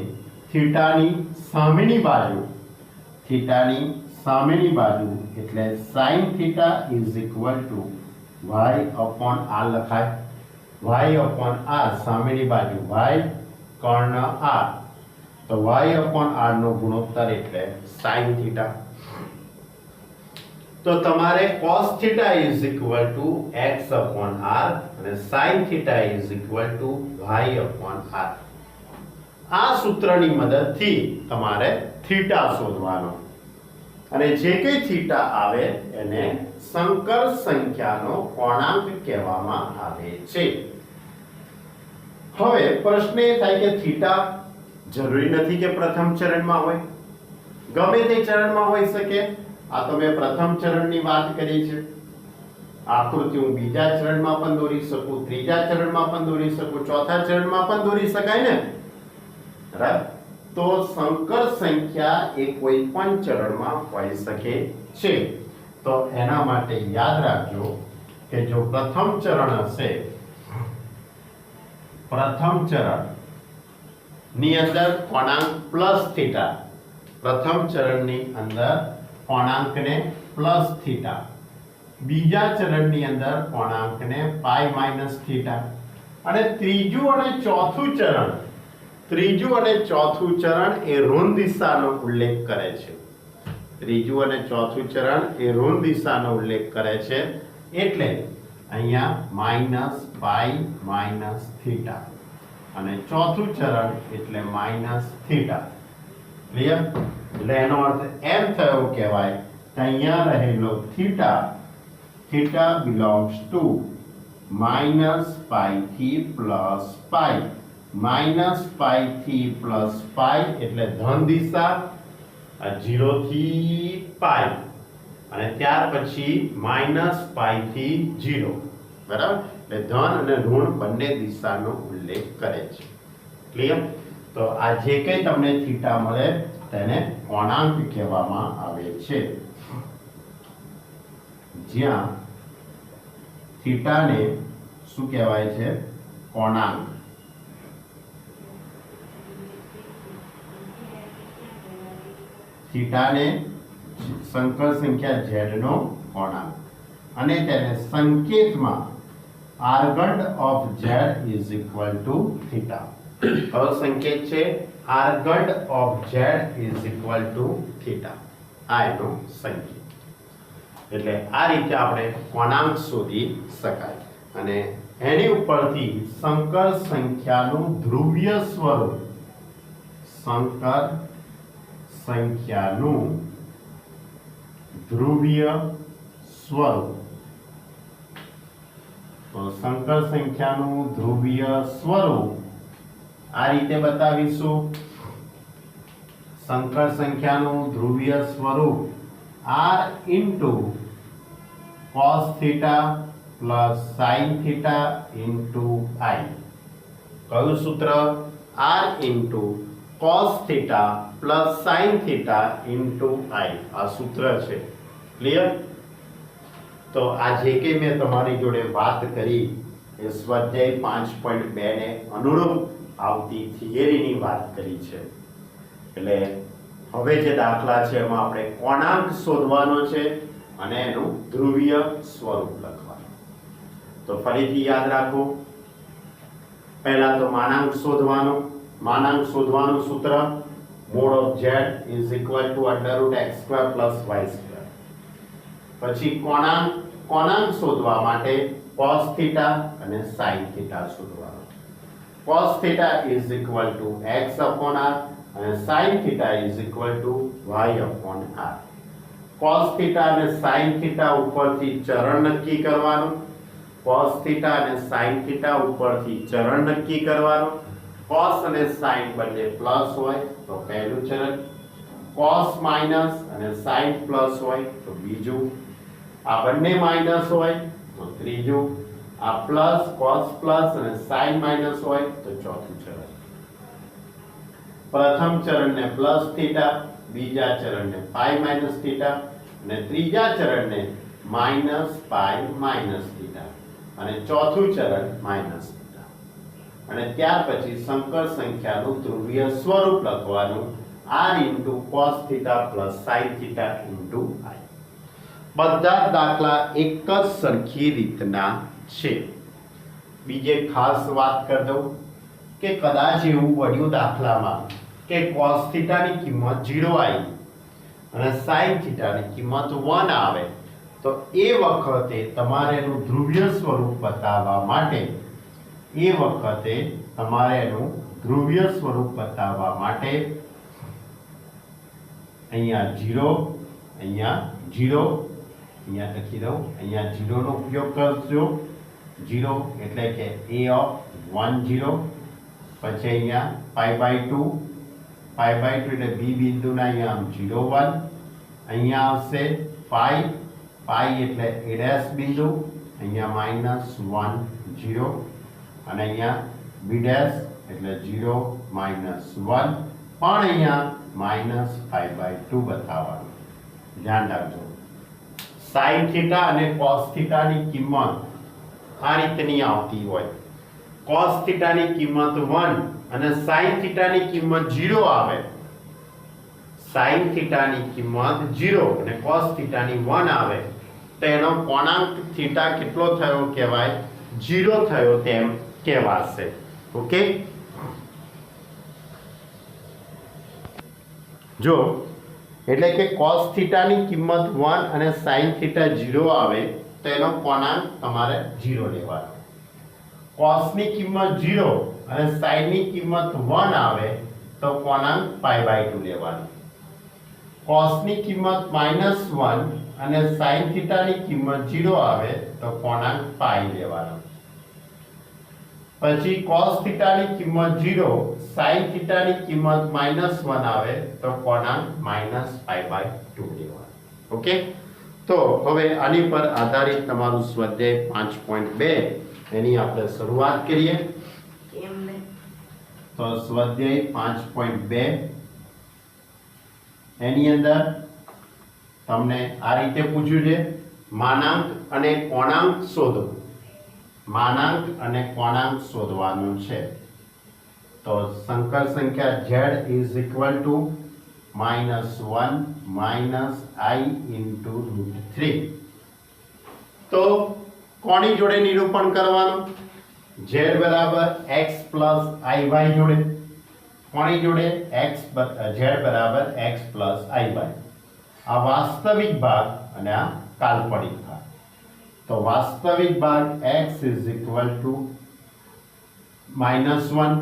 થીટાની સામેની બાજુ એટલે sin theta is equal to y upon r લખાય. y upon r સામેની બાજુ y કર્ણ r, તો y upon r નો ગુણોત્તર એટલે sin થીટા. તો તમારે cos theta is equal to x upon r અને sin theta is equal to y upon r. આ સૂત્રની મદદથી તમારે થીટા શોધવાનો અને જે કંઈ થીટા આવે એને સંકર સંખ્યાનો કોણાંક કહેવામાં આવે છે. હવે પ્રશ્ન એ થાય કે થીટા જરૂરી નથી કે પ્રથમ ચરણમાં હોય, ગમે તે ચરણમાં હોઈ શકે. આ તો મેં પ્રથમ ચરણની વાત કરી છે. આકૃતિ હું બીજા ચરણમાં પણ દોરી શકું, ત્રીજા ચરણમાં પણ દોરી શકું, ચોથા ચરણમાં પણ દોરી શકાય ને. બરાબર. તો સંકર સંખ્યા એ કોઈ પણ ચરણમાં હોઈ શકે છે. તો એના માટે યાદ રાખજો કે જો પ્રથમ ચરણ હશે, પ્રથમ ચરણ ની અંદર કોણાંક પ્લસ થીટા, પ્રથમ ચરણની અંદર કોણાંકને પ્લસ થીટા, બીજા ચરણની અંદર કોણાંકને પાઈ માઈનસ થીટા, અને ત્રીજું અને ચોથું ચરણ એ ઋણ દિશાનો ઉલ્લેખ કરે છે. ત્રીજું અને ચોથું ચરણ એ ઋણ દિશાનો ઉલ્લેખ કરે છે એટલે અહીંયા માઈનસ પાઈ માઈનસ થીટા અને ચોથું ચરણ એટલે માઈનસ થીટા. ક્લિયર? એટલે એનો અર્થ એમ થયો કહેવાય કે અહીંયા રહેલો થીટા બિલોંગ્સ ટુ માઈનસ પાઈ થી પ્લસ પાઈ. માઈનસ પાઈ થી પ્લસ પાઈ એટલે ધન દિશા, 0 થી પાઈ, અને ત્યાર પછી માઈનસ પાઈ થી 0. બરાબર? એટલે ધન અને ઋણ બંને દિશાનો ઉલ્લેખ કરે છે. ક્લિયર? તો આ જે કંઈ તમને થીટા મળે તેને કોણાંક કહેવામાં આવે છે. જ્યાં થીટાને શું કહેવાય છે? કોણાંક. થીટાને સંકર સંખ્યા z નો કોણાંક અને તેને સંકેતમાં argument of z is equal to theta. કયો સંકેત છે? Argument of z is equal to theta. આ એનો સંકેત. એટલે આ રીતે આપણે કોણાંક શોધી શકાય અને એની ઉપરથી સંકર સંખ્યાનું ધ્રુવીય સ્વરૂપ, સંકર સંખ્યાનું ધ્રુવીય સ્વરૂપ, તો સંકર સંખ્યાનું ધ્રુવીય સ્વરૂપ આ રીતે બતાવીશું. સંકર સંખ્યાનું ધ્રુવીય સ્વરૂપ r into cos theta plus sin theta into I. કયું સૂત્ર? r into cos theta plus sin theta into I. આ સૂત્ર છે. ક્લિયર? તો આ જે કે મેં તમારી જોડે વાત કરી એ સ્વાધ્યાય 5.2 ને અનુરૂપ આવતી થિયરીની વાત કરી છે. એટલે હવે જે દાખલા છે એમાં આપણે કોણાંક શોધવાનો છે અને એનું ધ્રુવીય સ્વરૂપ લખવાનું. તો ફરીથી યાદ રાખો. પહેલા તો માનાંક શોધવાનો. માનાંક શોધવાનું સૂત્ર mod of z is equal to √x² + y². પછી કોણાંક શોધવા માટે cos θ અને sin θ શોધવાનો. cos θ is equal to x/r અને sin θ is equal to y/r. cos θ અને sin θ ઉપરથી ચરણ નક્કી કરવાનું. cos θ અને sin θ ઉપરથી ચરણ નક્કી કરવાનું. cos અને sin બંને પ્લસ હોય તો પહેલું ચરણ, cos માઈનસ અને sin પ્લસ હોય તો બીજું, આ બંને માઈનસ હોય તો ત્રીજું, આ પ્લસ cos પ્લસ અને sin માઈનસ હોય તો ચોથું ચરણ. પ્રથમ ચરણને પ્લસ થીટા, બીજા ચરણને પાઈ માઈનસ થીટા અને ત્રીજા ચરણને માઈનસ પાઈ માઈનસ થીટા અને ચોથું ચરણ માઈનસ થીટા. અને ત્યાર પછી સંકર સંખ્યાનું ધ્રુવીય સ્વરૂપ લખવાનું r into cos theta plus sin theta into I. બધા દાખલા એક જ સરખી રીતના છે. બીજે ખાસ વાત કરી દઉં કે કદાચ એવું પડ્યું દાખલામાં કે cos θ ની કિંમત 0 આવી અને sin θ ની કિંમત 1 આવે તો એ વખતે તમારે એનું ધ્રુવીય સ્વરૂપ બતાવવા માટે અહીંયા 0 અહીંયા લખી દઉં. અહીંયા 0 નો ઉપયોગ કરજો. 0 એટલે કે a of 1 0. પછી અહીંયા π/2 એટલે b બિંદુના અહીંયા 0 1. અહીંયા આવશે પાઈ એટલે a' બિંદુ, અહીંયા -1 0 અને અહીંયા b' એટલે 0 -1 પણ અહીંયા -π/2 બતાવવાનું. ધ્યાન રાખજો. sin θ અને cos θ ની કિંમત આ રીતની આવતી હોય. cos θ ની કિંમત 1 અને sin θ ની કિંમત 0 આવે. sin θ ની કિંમત 0 અને cos θ ની 1 આવે તો એનો કોણાંક θ કેટલો થયો કહેવાય? 0 થયો તેમ કહેવાશે. ઓકે? જો એટલે કે cos θ ની કિંમત 1 અને sin θ 0 આવે તો એનો કોણાંક તમારે 0 લેવાનો. cos ની કિંમત 0 અને sin ની કિંમત 1 આવે તો કોણાંક π/2 લેવાનો. cos ની કિંમત -1 અને sin θ ની કિંમત 0 આવે તો કોણાંક પાઈ લેવાનો. પછી cos θ ની કિંમત 0, sin θ ની કિંમત -1 આવે તો કોણાંક -π/2 લેવાનો. ઓકે? તો હવે આની પર આધારિત તમારું સ્વાધ્યાય 5.2 એની આપણે શરૂઆત કરીએ. તો સ્વાધ્યાય 5.2 એની અંદર તમને આ રીતે પૂછ્યું છે માનાંક અને કોણાંક શોધો. માનાંક અને કોણાંક શોધવાનું છે. તો સંકર સંખ્યા z is equal two -1 -i into √3. તો કોની જોડે નિરૂપણ કરવાનું? z બરાબર x પ્લસ iy જોડે. કોની જોડે? z બરાબર x પ્લસ iy. આ વાસ્તવિક ભાગ અને આ કાલ્પનિક ભાગ. તો વાસ્તવિક ભાગ x ઇઝ ઇક્વલ ટુ -1,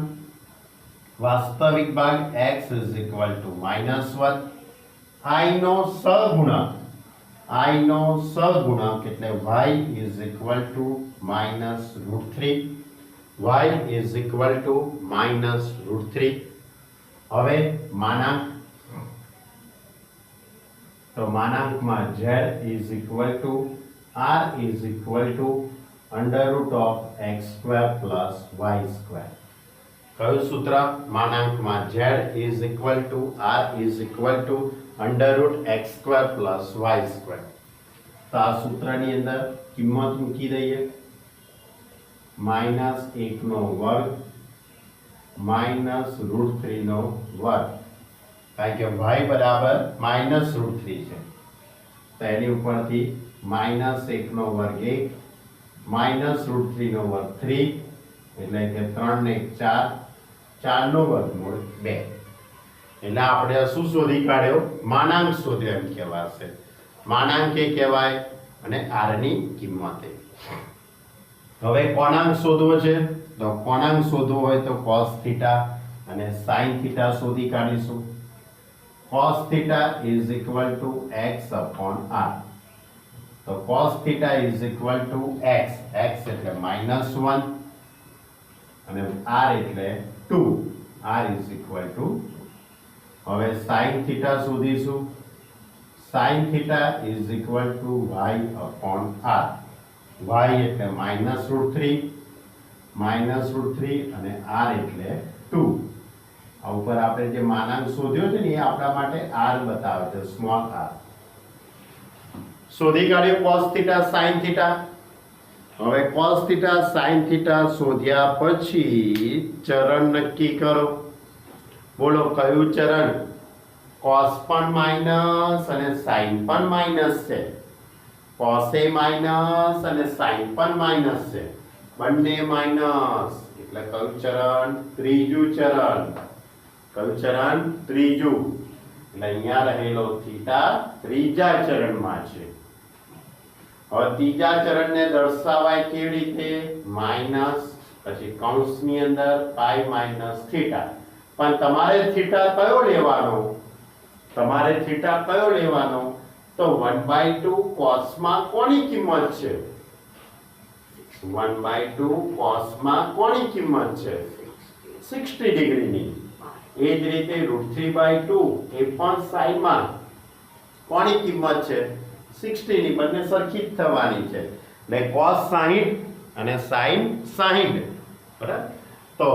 વાસ્તવિક ભાગ x is equal two -1. i નો સહગુણક, i નો સહગુણક એટલે y is equal two -√3. y is equal two -√3. હવે માનાંક, તો માનાંકમાં z is equal two r is equal two √x² plus y². કયું સૂત્ર? માનાંકમાં z is equal two r is equal two √x² plus y². તો આ સૂત્રની અંદર કિંમત મૂકી દઈએ. -1 નો વર્ગ -√3 નો વર્ગ, કારણ કે y બરાબર -√3 છે. તો એની ઉપરથી -1 નો વર્ગ 1, -√3 નો વર્ગ 3, એટલે કે 3 ને 1 4, 4 નો વર્ગમૂળ 2. એટલે આપણે શું શોધી કાઢ્યો? માનાંક શોધ્યો એમ કહેવાશે. માનાંક એ કહેવાય અને r ની કિંમત એ. હવે કોણાંક શોધવો છે. તો કોણાંક શોધવો હોય તો cos θ અને sin θ શોધી કાઢીશું. cos θ is equal to x upon r. તો cos θ is equal to x, x એટલે -1 અને r એટલે 2, r ઇઝ ઇક્વલ ટુ. હવે sin θ શોધીશું. sin θ is equal to y upon r. y એટલે -√3 અને r એટલે 2. આ ઉપર આપણે જે માનાંક શોધ્યો છે ને એ આપણા માટે r બતાવે છે, સ્મોલ r. શોધી કાઢ્યો cos θ sin θ. હવે cos θ sin θ શોધ્યા પછી ચરણ નક્કી કરો. બોલો કયું ચરણ? cos પણ માઈનસ અને sin પણ માઈનસ છે. cos એ માઈનસ અને sin પણ માઈનસ છે. બંને માઈનસ એટલે કયું ચરણ? ત્રીજું ચરણ. કયું ચરણ? ત્રીજું. એટલે અહીંયા રહેલો થીટા ત્રીજા ચરણમાં છે. હવે ત્રીજા ચરણને દર્શાવાય કેવી રીતે? માઈનસ, પછી કૌંસની અંદર પાઈ માઈનસ થીટા. પણ તમારે થીટા કયો લેવાનો? તમારે થીટા કયો લેવાનો? તો 1/2 કોસમાં કોની કિંમત છે? 1/2 કોસમાં કોની કિંમત છે? 60 ડિગ્રીની. એ જ રીતે √3/2 એ પણ સાઈનમાં કોની કિંમત છે? 60 ની. બંને સરખી જ થવાની છે. એટલે cos 60 અને sin 60. બરાબર? તો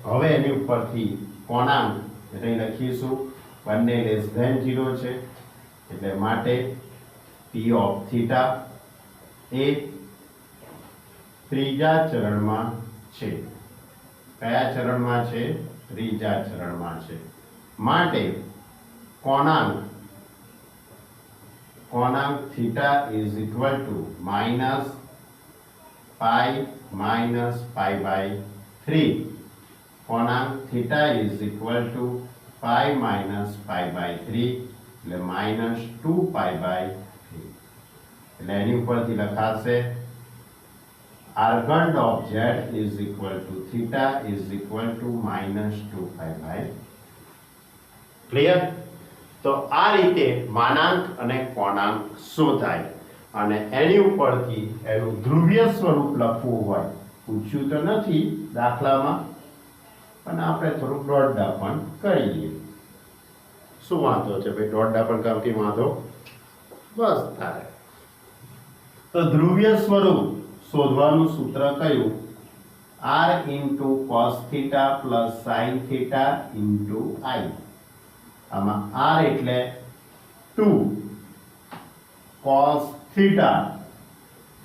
હવે એની ઉપરથી કોણાંક એટલે લખીશું. બંને <0 છે એટલે માટે p ઓફ થીટા એ ત્રીજા ચરણમાં છે. કયા ચરણમાં છે? ત્રીજા ચરણમાં છે. માટે કોણાંક થીટા ઇઝ ઇક્વલ ટુ -π-π/3. કોણાંક થીટા ઇઝ ઇક્વલ ટુ π-π/3 એટલે -2π/3. એટલે એની ઉપરથી લખાશે argand of z is equal to theta is equal to -2π/3. Clear? તો આ રીતે માનાંક અને કોણાંક શોધાય અને એની ઉપરથી એનું ધ્રુવીય સ્વરૂપ લખવું હોય. પૂછ્યું તો નથી દાખલામાં, પણ આપણે થોડુંક દોડડા પણ કરીએ. શું વાંધો છે ભાઈ? દોડડા પણ કામથી વાંધો બસ થાય. તો ધ્રુવીય સ્વરૂપ શોધવાનું સૂત્ર કયું? r into cos theta plus sin theta into i. આમાં r એટલે 2 cos theta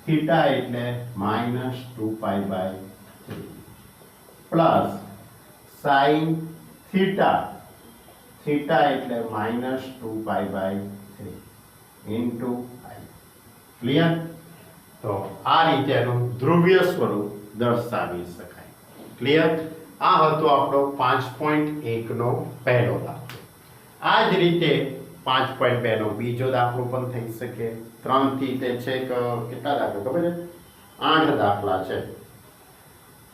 થીટા એટલે -2π/3 પ્લસ સાઈન થીટા, થીટા એટલે -2π/3 ઇન્ટુ i. ક્લિયર? તો આ રીતે એનું ધ્રુવીય સ્વરૂપ દર્શાવી શકાય. ક્લિયર? આ હતો આપણો 5.1 નો પહેલો દાખલો. આ જ રીતે 5.2 નો બીજો દાખલો પણ થઈ શકે. 3 થી તે છે કે કેટલા દાખલા ખબર છે? 8 દાખલા છે.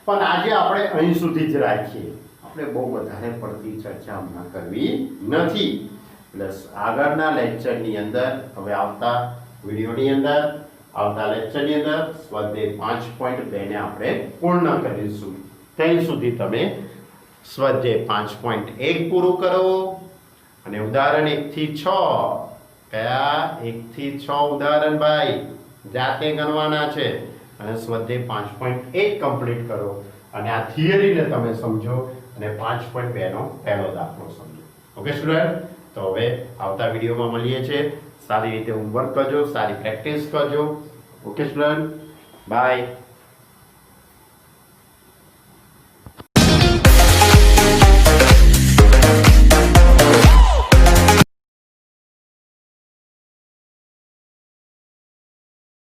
પણ આજે આપણે અહીં સુધી જ રાખીએ. આપણે બહુ વધારે પડતી ચર્ચા હમણાં કરવી નથી. એટલે આગળના લેક્ચરની અંદર, હવે આવતા વિડીયોની અંદર, આવતા લેક્ચરની અંદર સ્વાધ્યાય 5.2 ને આપણે પૂર્ણ કરીશું. ત્યાં સુધી તમે સ્વાધ્યાય 5.1 પૂરું કરો અને ઉદાહરણ 1 થી 6, કયા 1 થી 6 ઉદાહરણ ભાઈ જાતે ગણવાના છે અને સ્વાધ્યાય 5.1 કમ્પ્લીટ કરો અને આ થિયરીને તમે સમજો અને 5.2 નો પહેલો દાખલો સમજો. Okay student? તો હવે આવતા વિડીયોમાં મળીએ છીએ. સારી રીતે હોમવર્ક કરજો, સારી પ્રેક્ટિસ કરજો. Okay student? બાય.